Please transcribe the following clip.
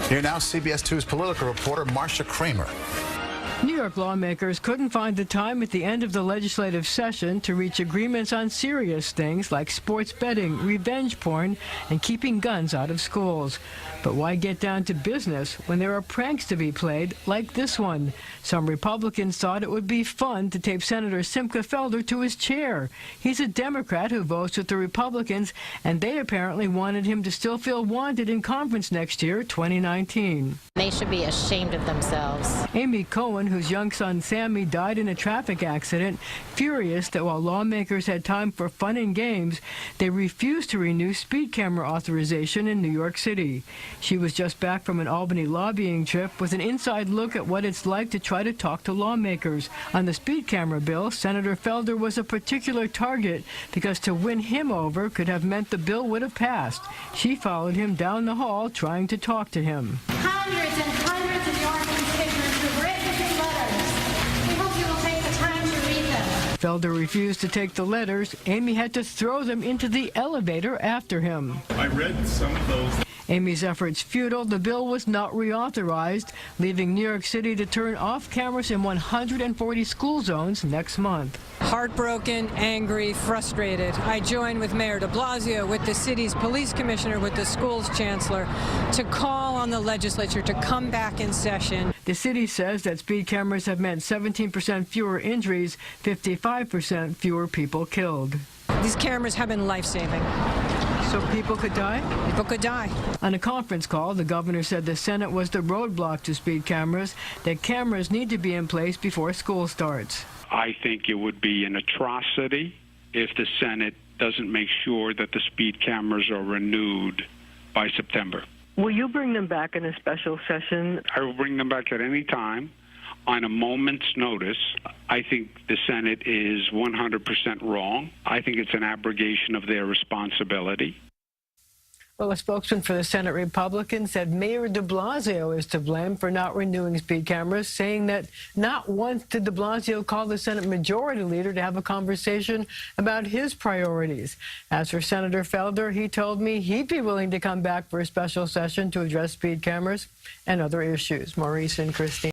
Here now, CBS 2's political reporter Marcia Kramer. New York lawmakers couldn't find the time at the end of the legislative session to reach agreements on serious things like sports betting, revenge porn, and keeping guns out of schools. But why get down to business when there are pranks to be played like this one? Some Republicans thought it would be fun to tape Senator Simcha Felder to his chair. He's a Democrat who votes with the Republicans, and they apparently wanted him to still feel wanted in conference next year, 2019. They should be ashamed of themselves. Amy Cohen, whose young son Sammy died in a traffic accident, furious that while lawmakers had time for fun and games, they refused to renew speed camera authorization in New York City. She was just back from an Albany lobbying trip with an inside look at what it's like to try to talk to lawmakers. On the speed camera bill, Senator Felder was a particular target because to win him over could have meant the bill would have passed. She followed him down the hall trying to talk to him. Hundreds and hundreds of your constituents have written these letters. We hope you will take the time to read them. Felder refused to take the letters. Amy had to throw them into the elevator after him. I read some of those. Amy's efforts futile. The bill was not reauthorized, leaving New York City to turn off cameras in 140 school zones next month. Heartbroken, angry, frustrated, I join with Mayor de Blasio, with the city's police commissioner, with the school's chancellor, to call on the legislature to come back in session. The city says that speed cameras have meant 17% fewer injuries, 55% fewer people killed. These cameras have been life-saving. So people could die? People could die. On a conference call, the governor said the Senate was the roadblock to speed cameras, that cameras need to be in place before school starts. I think it would be an atrocity if the Senate doesn't make sure that the speed cameras are renewed by September. Will you bring them back in a special session? I will bring them back at any time on a moment's notice. I think the Senate is 100% wrong. I think it's an abrogation of their responsibility. Well, a spokesman for the Senate Republicans said Mayor de Blasio is to blame for not renewing speed cameras, saying that not once did de Blasio call the Senate Majority Leader to have a conversation about his priorities. As for Senator Felder, he told me he'd be willing to come back for a special session to address speed cameras and other issues. Maurice and Christine.